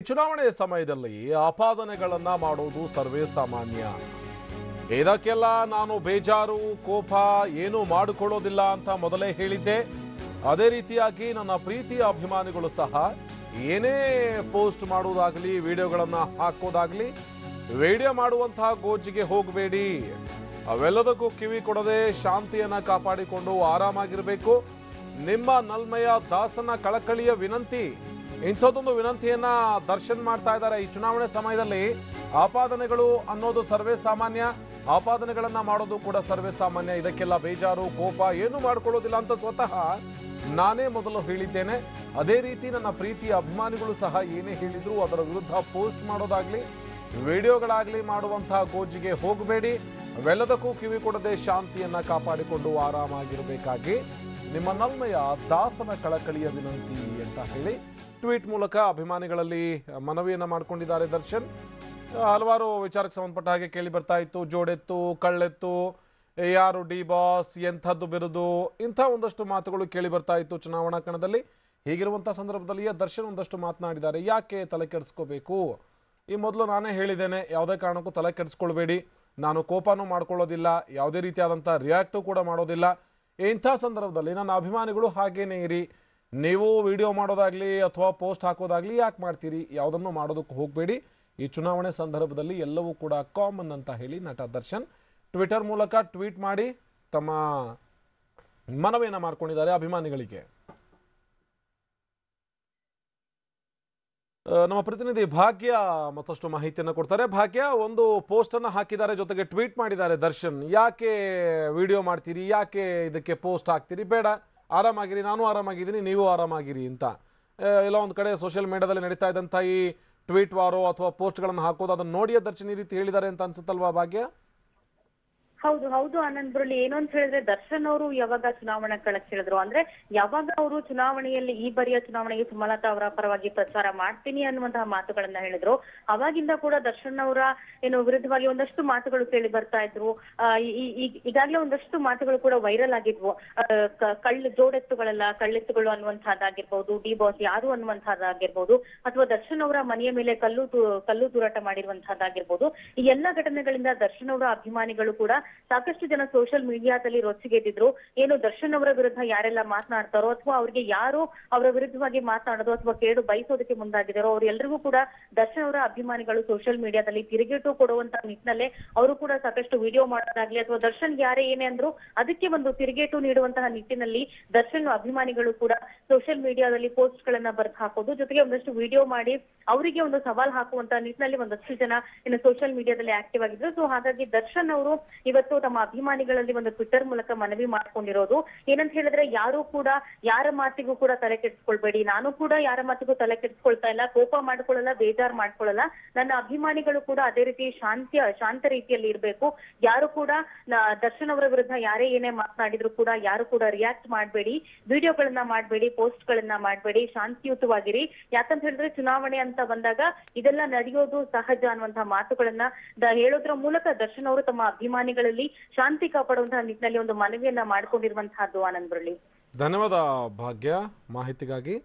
ಚುನಾವಣೆ ಸಮಯದಲ್ಲಿ ಆಪಾದನೆಗಳನ್ನ ಮಾಡುವುದು ಸರ್ವೇ ಸಾಮಾನ್ಯ. ಇದಕ್ಕೆಲ್ಲ ನಾನು ಬೇಜಾರು ಕೋಪ ಏನು ಮಾಡಿಕೊಳ್ಳೋದಿಲ್ಲ ಅಂತ ಮೊದಲೇ ಹೇಳಿದ್ದೆ. ಅದೇ ರೀತಿಯಾಗಿ ನನ್ನ ಪ್ರೀತಿಯ ಅಭಿಮಾನಿಗಳು ಸಹ ಏನೇ ಪೋಸ್ಟ್ ಮಾಡುವುದಾಗಲಿ ವಿಡಿಯೋಗಳನ್ನು ಹಾಕೋದಾಗಲಿ ವಿಡಿಯೋ ಮಾಡುವಂತಹ ಗೋಜಿಗೆ ಹೋಗಬೇಡಿ. ಅವೆಲ್ಲದಕ್ಕೂ ಕಿವಿ ಕೊಡದೆ ಶಾಂತಿಯನ್ನ ಕಾಪಾಡಿಕೊಂಡು ಆರಾಮಾಗಿರಬೇಕು. ನಿಮ್ಮ ನಲ್ಮೆಯ ದಾಸನ ಕಳಕಳಿಯ ವಿನಂತಿ. ಇಂಥದ್ದೊಂದು ವಿನಂತಿಯನ್ನ ದರ್ಶನ್ ಮಾಡ್ತಾ ಇದ್ದಾರೆ. ಈ ಚುನಾವಣೆ ಸಮಯದಲ್ಲಿ ಆಪಾದನೆಗಳು ಅನ್ನೋದು ಸರ್ವೇ ಸಾಮಾನ್ಯ, ಆಪಾದನೆಗಳನ್ನ ಮಾಡೋದು ಕೂಡ ಸರ್ವೇ ಸಾಮಾನ್ಯ. ಇದಕ್ಕೆಲ್ಲ ಬೇಜಾರು ಕೋಪ ಏನು ಮಾಡ್ಕೊಳ್ಳೋದಿಲ್ಲ ಅಂತ ಸ್ವತಃ ನಾನೇ ಮೊದಲು ಹೇಳಿದ್ದೇನೆ. ಅದೇ ರೀತಿ ನನ್ನ ಪ್ರೀತಿಯ ಅಭಿಮಾನಿಗಳು ಸಹ ಏನೇ ಹೇಳಿದ್ರು ಅದರ ವಿರುದ್ಧ ಪೋಸ್ಟ್ ಮಾಡೋದಾಗ್ಲಿ ವಿಡಿಯೋಗಳಾಗ್ಲಿ ಮಾಡುವಂತಹ ಗೋಜಿಗೆ ಹೋಗಬೇಡಿ. ಅವೆಲ್ಲದಕ್ಕೂ ಕಿವಿ ಕೊಡದೆ ಶಾಂತಿಯನ್ನ ಕಾಪಾಡಿಕೊಂಡು ಆರಾಮಾಗಿರಬೇಕಾಗಿ ನಿಮ್ಮ ನಲ್ಮೆಯ ದಾಸನ ಕಳಕಳಿಯ ವಿನಂತಿ ಅಂತ ಹೇಳಿ ಟ್ವೀಟ್ ಮೂಲಕ ಅಭಿಮಾನಿಗಳಲ್ಲಿ ಮನವಿಯನ್ನ ಮಾಡಿಕೊಂಡಿದ್ದಾರೆ ದರ್ಶನ್. ಹಲವಾರು ವಿಚಾರಕ್ಕೆ ಸಂಬಂಧಪಟ್ಟ ಹಾಗೆ ಕೇಳಿ ಬರ್ತಾ ಇತ್ತು. ಜೋಡೆತ್ತು, ಕಳ್ಳೆತ್ತು, ಯಾರು ಡಿ ಬಾಸ್, ಎಂಥದ್ದು ಬಿರುದು, ಇಂಥ ಒಂದಷ್ಟು ಮಾತುಗಳು ಕೇಳಿ ಬರ್ತಾ ಇತ್ತು ಚುನಾವಣಾ ಕಣದಲ್ಲಿ. ಹೀಗಿರುವಂಥ ಸಂದರ್ಭದಲ್ಲಿಯೇ ದರ್ಶನ್ ಒಂದಷ್ಟು ಮಾತನಾಡಿದ್ದಾರೆ. ಯಾಕೆ ತಲೆ ಕೆಡಿಸ್ಕೋಬೇಕು? ಈ ಮೊದಲು ನಾನೇ ಹೇಳಿದ್ದೇನೆ, ಯಾವುದೇ ಕಾರಣಕ್ಕೂ ತಲೆ ಕೆಡಿಸ್ಕೊಳ್ಬೇಡಿ. ನಾನು ಕೋಪನೂ ಮಾಡ್ಕೊಳ್ಳೋದಿಲ್ಲ, ಯಾವುದೇ ರೀತಿಯಾದಂಥ ರಿಯಾಕ್ಟು ಕೂಡ ಮಾಡೋದಿಲ್ಲ. ಇಂಥ ಸಂದರ್ಭದಲ್ಲಿ ನನ್ನ ಅಭಿಮಾನಿಗಳು ಹಾಗೇನೇ ಇರಿ. ನೀವು ವಿಡಿಯೋ ಮಾಡೋದಾಗಲಿ ಅಥವಾ ಪೋಸ್ಟ್ ಹಾಕೋದಾಗಲಿ ಯಾಕೆ ಮಾಡ್ತೀರಿ? ಯಾವುದನ್ನು ಮಾಡೋದಕ್ಕೆ ಹೋಗಬೇಡಿ. ಈ ಚುನಾವಣೆ ಸಂದರ್ಭದಲ್ಲಿ ಎಲ್ಲವೂ ಕೂಡ ಕಾಮನ್ ಅಂತ ಹೇಳಿ ನಟ ದರ್ಶನ್ ಟ್ವಿಟರ್ ಮೂಲಕ ಟ್ವೀಟ್ ಮಾಡಿ ತಮ್ಮ ಮನವಿಯನ್ನು ಮಾಡ್ಕೊಂಡಿದ್ದಾರೆ ಅಭಿಮಾನಿಗಳಿಗೆ. ನಮ್ಮ ಪ್ರತಿನಿಧಿ ಭಾಗ್ಯ ಮತ್ತಷ್ಟು ಮಾಹಿತಿಯನ್ನು ಕೊಡ್ತಾರೆ. ಭಾಗ್ಯ, ಒಂದು ಪೋಸ್ಟನ್ನು ಹಾಕಿದ್ದಾರೆ, ಜೊತೆಗೆ ಟ್ವೀಟ್ ಮಾಡಿದ್ದಾರೆ ದರ್ಶನ್. ಯಾಕೆ ವಿಡಿಯೋ ಮಾಡ್ತೀರಿ, ಯಾಕೆ ಇದಕ್ಕೆ ಪೋಸ್ಟ್ ಹಾಕ್ತೀರಿ? ಬೇಡ, ಆರಾಮಾಗಿರಿ, ನಾನು ಆರಾಮಾಗಿದ್ದೀನಿ, ನೀವು ಆರಾಮಾಗಿರಿ ಅಂತ ಎಲ್ಲ ಒಂದು ಕಡೆ ಸೋಷಿಯಲ್ ಮೀಡಿಯಾದಲ್ಲಿ ನಡೀತಾ ಇದ್ದಂಥ ಈ ಟ್ವೀಟ್ ವಾರೋ ಅಥವಾ ಪೋಸ್ಟ್ಗಳನ್ನು ಹಾಕೋದು ಅದನ್ನು ನೋಡಿಯೇ ದರ್ಶನ್ ಈ ರೀತಿ ಹೇಳಿದ್ದಾರೆ ಅಂತ ಅನ್ಸುತ್ತಲ್ವಾ ಭಾಗ್ಯ? ಹೌದು ಆನಂದ್ ಮುರಳಿ. ಏನು ಅಂತ ಹೇಳಿದ್ರೆ, ದರ್ಶನ್ ಅವರು ಯಾವಾಗ ಚುನಾವಣಾ ಕಣಕ್ಕೆ ಹೇಳಿದ್ರು ಅಂದ್ರೆ ಯಾವಾಗ ಅವರು ಚುನಾವಣೆಯಲ್ಲಿ ಈ ಬಾರಿಯ ಚುನಾವಣೆಗೆ ಸುಮಲತಾ ಅವರ ಪರವಾಗಿ ಪ್ರಚಾರ ಮಾಡ್ತೀನಿ ಅನ್ನುವಂತಹ ಮಾತುಗಳನ್ನ ಹೇಳಿದ್ರು, ಅವಾಗಿಂದ ಕೂಡ ದರ್ಶನ್ ಅವರ ಏನು ವಿರುದ್ಧವಾಗಿ ಒಂದಷ್ಟು ಮಾತುಗಳು ಕೇಳಿ ಬರ್ತಾ ಇದ್ರು. ಈಗಾಗಲೇ ಒಂದಷ್ಟು ಮಾತುಗಳು ಕೂಡ ವೈರಲ್ ಆಗಿದ್ವು. ಕಳ್ಳೆತ್ತುಗಳು ಅನ್ನುವಂತಹದ್ದಾಗಿರ್ಬಹುದು, ಡಿ ಬಾಸ್ ಯಾರು ಅನ್ನುವಂತಹದ್ದಾಗಿರ್ಬಹುದು, ಅಥವಾ ದರ್ಶನ್ ಅವರ ಮನೆಯ ಮೇಲೆ ಕಲ್ಲು ತೂರಾಟ ಮಾಡಿರುವಂತಹದ್ದಾಗಿರ್ಬಹುದು. ಈ ಎಲ್ಲಾ ಘಟನೆಗಳಿಂದ ದರ್ಶನ್ ಅವರ ಅಭಿಮಾನಿಗಳು ಕೂಡ ಸಾಕಷ್ಟು ಜನ ಸೋಷಿಯಲ್ ಮೀಡಿಯಾದಲ್ಲಿ ರೊಚ್ಚಿಗೆದ್ದಿದ್ರು. ಏನು ದರ್ಶನ್ ಅವರ ವಿರುದ್ಧ ಯಾರೆಲ್ಲ ಮಾತನಾಡ್ತಾರೋ ಅಥವಾ ಅವ್ರಿಗೆ ಯಾರು ಅವರ ವಿರುದ್ಧವಾಗಿ ಮಾತನಾಡೋದು ಅಥವಾ ಕೇಡು ಬಯಸೋದಕ್ಕೆ ಮುಂದಾಗಿದ್ದಾರೋ ಅವರೆಲ್ಲರಿಗೂ ಕೂಡ ದರ್ಶನ್ ಅವರ ಅಭಿಮಾನಿಗಳು ಸೋಷಿಯಲ್ ಮೀಡಿಯಾದಲ್ಲಿ ತಿರುಗೇಟು ಕೊಡುವಂತ ನಿಟ್ಟಿನಲ್ಲೇ ಅವರು ಕೂಡ ಸಾಕಷ್ಟು ವಿಡಿಯೋ ಮಾಡೋದಾಗ್ಲಿ ಅಥವಾ ದರ್ಶನ್ ಯಾರೇ ಏನೇ ಅಂದ್ರು ಅದಕ್ಕೆ ಒಂದು ತಿರುಗೇಟು ನೀಡುವಂತಹ ನಿಟ್ಟಿನಲ್ಲಿ ದರ್ಶನ್ ಅಭಿಮಾನಿಗಳು ಕೂಡ ಸೋಷಿಯಲ್ ಮೀಡಿಯಾದಲ್ಲಿ ಪೋಸ್ಟ್ ಗಳನ್ನ ಬರೆದು ಹಾಕೋದು, ಜೊತೆಗೆ ಒಂದಷ್ಟು ವಿಡಿಯೋ ಮಾಡಿ ಅವರಿಗೆ ಒಂದು ಸವಾಲ್ ಹಾಕುವಂತ ನಿಟ್ಟಿನಲ್ಲಿ ಒಂದಷ್ಟು ಜನ ಇನ್ನು ಸೋಷಿಯಲ್ ಮೀಡಿಯಾದಲ್ಲಿ ಆಕ್ಟಿವ್ ಆಗಿದ್ರು. ಸೊ ಹಾಗಾಗಿ ದರ್ಶನ್ ಅವರು ಇವತ್ತು ತಮ್ಮ ಅಭಿಮಾನಿಗಳಲ್ಲಿ ಒಂದು ಟ್ವಿಟರ್ ಮೂಲಕ ಮನವಿ ಮಾಡ್ಕೊಂಡಿರೋದು ಏನಂತ ಹೇಳಿದ್ರೆ, ಯಾರು ಕೂಡ ಯಾರ ಮಾತಿಗೂ ಕೂಡ ತಲೆ ಕೆಡಿಸ್ಕೊಳ್ಬೇಡಿ. ನಾನು ಕೂಡ ಯಾರ ಮಾತಿಗೂ ತಲೆ ಕೆಡಿಸ್ಕೊಳ್ತಾ ಇಲ್ಲ, ಕೋಪ ಮಾಡ್ಕೊಳ್ಳಲ್ಲ, ಬೇಜಾರ್ ಮಾಡ್ಕೊಳ್ಳಲ್ಲ. ನನ್ನ ಅಭಿಮಾನಿಗಳು ಕೂಡ ಅದೇ ರೀತಿ ಶಾಂತ ರೀತಿಯಲ್ಲಿ ಇರ್ಬೇಕು. ಯಾರು ಕೂಡ ದರ್ಶನ್ ಅವರ ವಿರುದ್ಧ ಯಾರೇ ಏನೇ ಮಾತನಾಡಿದ್ರು ಕೂಡ ಯಾರು ಕೂಡ ರಿಯಾಕ್ಟ್ ಮಾಡಬೇಡಿ, ವಿಡಿಯೋಗಳನ್ನ ಮಾಡಬೇಡಿ, ಪೋಸ್ಟ್ ಗಳನ್ನ ಮಾಡಬೇಡಿ, ಶಾಂತಿಯುತವಾಗಿರಿ. ಯಾಕಂತ ಹೇಳಿದ್ರೆ ಚುನಾವಣೆ ಅಂತ ಬಂದಾಗ ಇದೆಲ್ಲ ನಡೆಯೋದು ಸಹಜ ಅನ್ನುವಂತಹ ಮಾತುಗಳನ್ನ ಹೇಳೋದ್ರ ಮೂಲಕ ದರ್ಶನ್ ಅವರು ತಮ್ಮ ಅಭಿಮಾನಿಗಳಲ್ಲಿ ಶಾಂತಿ ಕಾಪಾಡುವಂತಹ ನಿಟ್ಟಿನಲ್ಲಿ ಒಂದು ಮನವಿಯನ್ನ ಮಾಡಿಕೊಂಡಿರುವಂತಹದ್ದು. ಆನಂದ್ ಮುರಳಿ, ಧನ್ಯವಾದ ಭಾಗ್ಯ ಮಾಹಿತಿಗಾಗಿ.